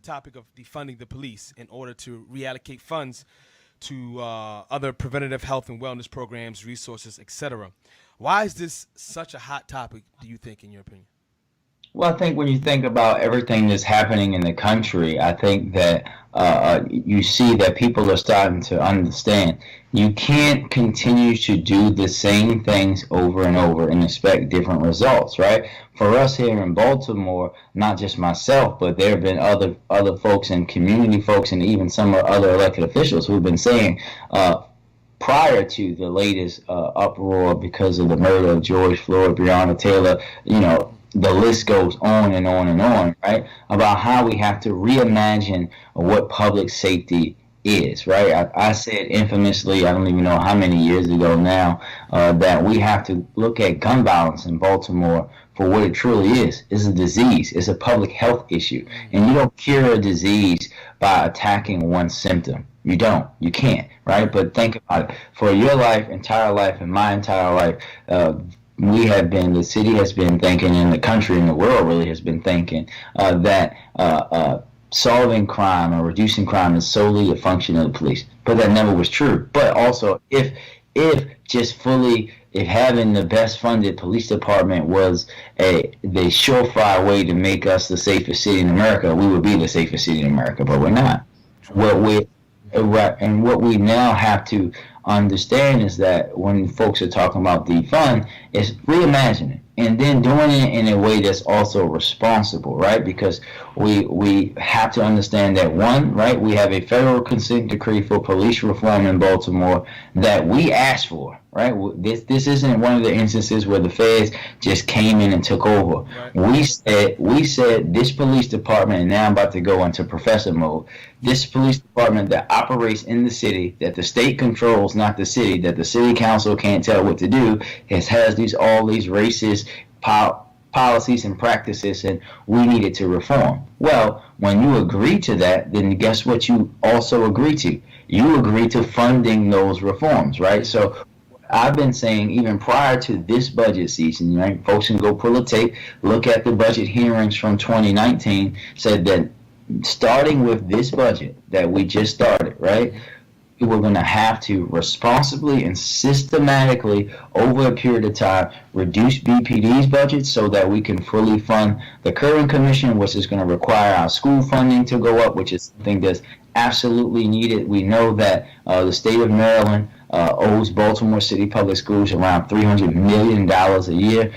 topic of defunding the police in order to reallocate funds to other preventative health and wellness programs, resources, etc. Why is this such a hot topic, do you think, in your opinion? Well, I think when you think about everything that's happening in the country, I think that you see that people are starting to understand you can't continue to do the same things over and over and expect different results, right? For us here in Baltimore, not just myself, but there have been other folks and community folks and even some other elected officials who've been saying prior to the latest uproar because of the murder of George Floyd, Breonna Taylor, the list goes on and on and on, right? About how we have to reimagine what public safety is, right? I said infamously, I don't even know how many years ago now, that we have to look at gun violence in Baltimore for what it truly is. It's a disease. It's a public health issue. And you don't cure a disease by attacking one symptom. You don't. You can't, right? But think about it. For your life, entire life, and my entire life, the city has been thinking, and the country and the world really has been thinking that solving crime or reducing crime is solely a function of the police. But that never was true. But also, if having the best funded police department was the surefire way to make us the safest city in America, we would be the safest city in America. But we're not. What we now have to understand is that when folks are talking about defund, is reimagine it and then doing it in a way that's also responsible, right? Because we have to understand that one, right, we have a federal consent decree for police reform in Baltimore that we asked for, right? This isn't one of the instances where the feds just came in and took over. Right. We said this police department, and now I'm about to go into professor mode. This police department that operates in the city, that the state controls, not the city, that the city council can't tell what to do, has all these racist policies and practices, and we needed to reform. Well, when you agree to that, then guess what you also agree to? You agree to funding those reforms, right? So I've been saying even prior to this budget season, right? Folks can go pull a tape, look at the budget hearings from 2019, said that starting with this budget that we just started, right? We're going to have to responsibly and systematically, over a period of time, reduce BPD's budget so that we can fully fund the current commission, which is going to require our school funding to go up, which is something that's absolutely needed. We know that the state of Maryland owes Baltimore City Public Schools around $300 million a year.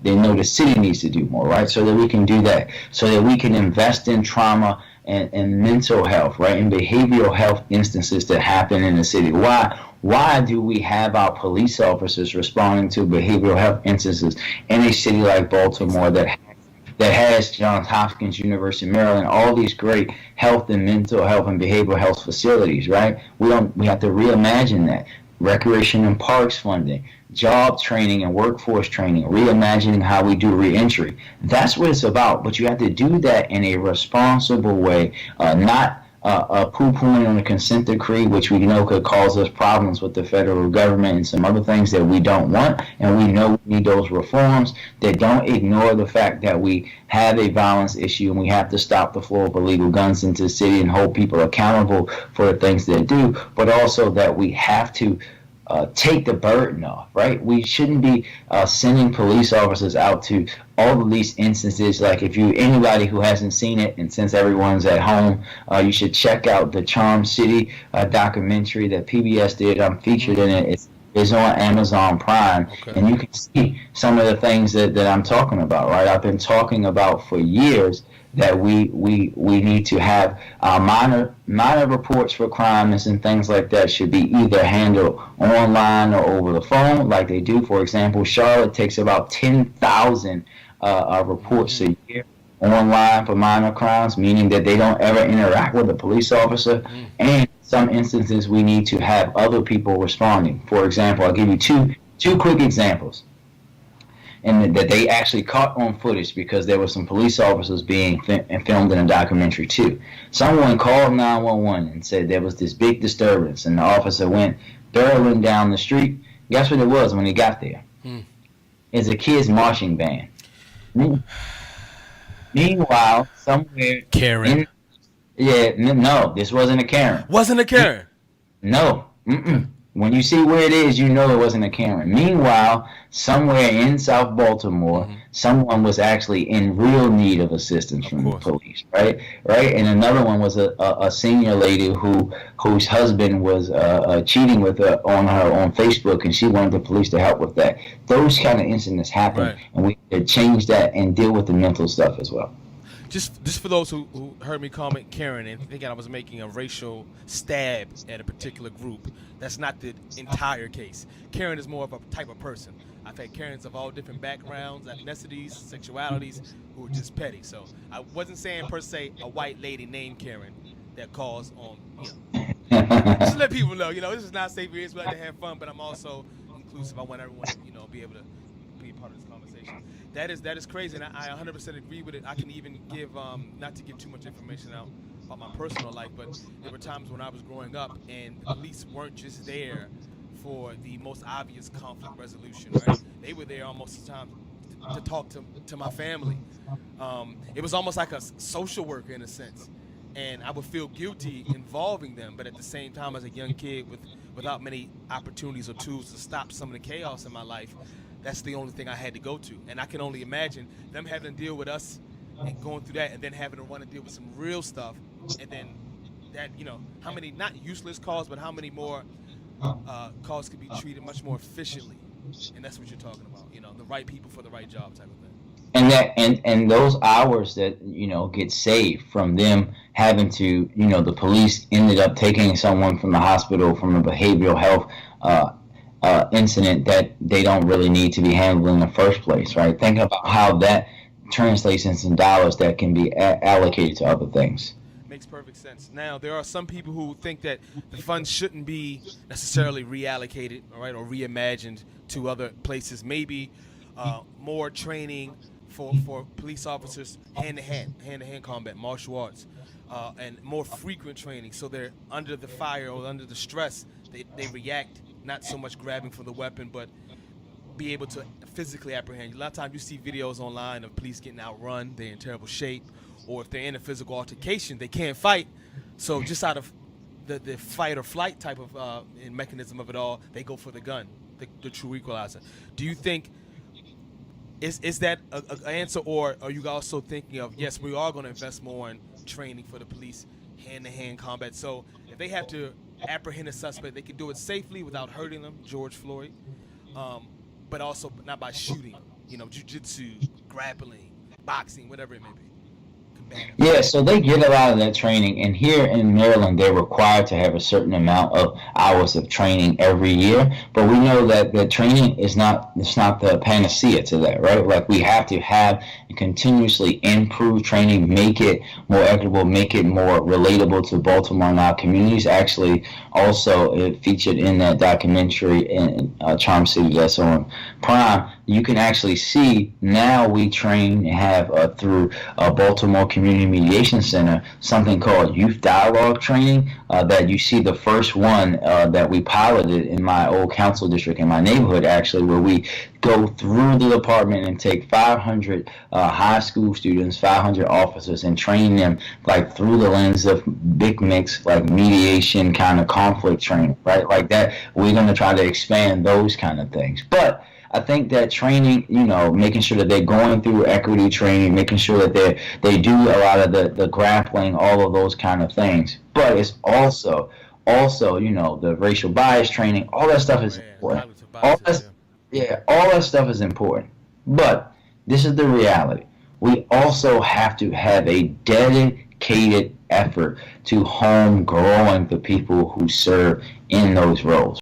They know the city needs to do more, right? So that we can do that, so that we can invest in trauma and mental health, right, and behavioral health instances that happen in the city. Why do we have our police officers responding to behavioral health instances in a city like Baltimore that has Johns Hopkins University, Maryland, all these great health and mental health and behavioral health facilities, right? We have to reimagine that. Recreation and parks funding, job training and workforce training, reimagining how we do reentry. That's what it's about. But you have to do that in a responsible way, not poo-pooing on the consent decree, which we know could cause us problems with the federal government and some other things that we don't want. And we know we need those reforms that don't ignore the fact that we have a violence issue and we have to stop the flow of illegal guns into the city and hold people accountable for the things they do, but also that we have to take the burden off, right? We shouldn't be sending police officers out to all of these instances. Like anybody who hasn't seen it, and since everyone's at home, you should check out the Charm City documentary that PBS did. I'm featured in it. It's on Amazon Prime, okay. And you can see some of the things that I'm talking about, right? I've been talking about for years that we need to have minor reports for crimes and things like that should be either handled online or over the phone, like they do. For example, Charlotte takes about 10,000 reports a year online for minor crimes, meaning that they don't ever interact with a police officer. And some instances we need to have other people responding. For example, I'll give you two quick examples. And that they actually caught on footage because there were some police officers being filmed in a documentary too. Someone called 911 and said there was this big disturbance, and the officer went barreling down the street. Guess what it was when he got there? It's a kids marching band. Meanwhile, somewhere Karen. in no, this wasn't a Karen. Wasn't a Karen. No. Mm-mm. When you see where it is, you know it wasn't a Karen. Meanwhile, somewhere in South Baltimore, someone was actually in real need of assistance from the police, right? Right, and another one was a senior lady whose husband was cheating with her on Facebook, and she wanted the police to help with that. Those kind of incidents happen, Right. and we need to change that and deal with the mental stuff as well. Just for those who heard me comment Karen and thinking I was making a racial stab at a particular group, that's not the entire case. Karen is more of a type of person. I've had Karens of all different backgrounds, ethnicities, sexualities, who are just petty. So I wasn't saying per se a white lady named Karen that calls on, just to let people know, this is not safe here. It's like to have fun, but I'm also inclusive. I want everyone to, be able to be a part of this conversation. That is crazy, and I 100% agree with it. I can even give, not to give too much information out about my personal life, but there were times when I was growing up and the police weren't just there for the most obvious conflict resolution, right? They were there almost the time to talk to my family. It was almost like a social worker in a sense, and I would feel guilty involving them, but at the same time, as a young kid without many opportunities or tools to stop some of the chaos in my life, that's the only thing I had to go to. And I can only imagine them having to deal with us and going through that, and then having to run and deal with some real stuff, and then that, how many, not useless calls, but how many more calls could be treated much more efficiently. And that's what you're talking about, the right people for the right job type of thing. And those hours that get saved from them having to, the police ended up taking someone from the hospital from a behavioral health incident that they don't really need to be handled in the first place, right? Think about how that translates into some dollars that can be allocated to other things. Makes perfect sense. Now, there are some people who think that the funds shouldn't be necessarily reallocated, all right, or reimagined to other places. Maybe more training for police officers, hand-to-hand combat, martial arts, and more frequent training, so they're under the fire or under the stress, they react, not so much grabbing for the weapon, but be able to physically apprehend. A lot of times you see videos online of police getting outrun, they're in terrible shape, or if they're in a physical altercation, they can't fight. So just out of the fight or flight type of mechanism of it all, they go for the gun, the true equalizer. Do you think, is that an answer, or are you also thinking of, yes, we are going to invest more in training for the police, hand-to-hand combat, so if they have to apprehend a suspect, they can do it safely without hurting them, George Floyd, but also not by shooting, jiu-jitsu, grappling, boxing, whatever it may be. Yeah, so they get a lot of that training, and here in Maryland, they're required to have a certain amount of hours of training every year. But we know that the training is not the panacea to that, right? Like, we have to have and continuously improve training, make it more equitable, make it more relatable to Baltimore and our communities. Actually, also it featured in that documentary in Charm City that's on Prime. You can actually see now we train and have through Baltimore Community Mediation Center something called Youth Dialogue Training, that you see the first one that we piloted in my old council district in my neighborhood, actually, where we go through the department and take 500 high school students, 500 officers, and train them like through the lens of big mix, like mediation kind of conflict training, right? Like that, we're going to try to expand those kind of things. But I think that training, making sure that they're going through equity training, making sure that they do a lot of the grappling, all of those kind of things. But it's also, the racial bias training, all that stuff is important. All that stuff is important. But this is the reality. We also have to have a dedicated effort to home growing the people who serve in those roles.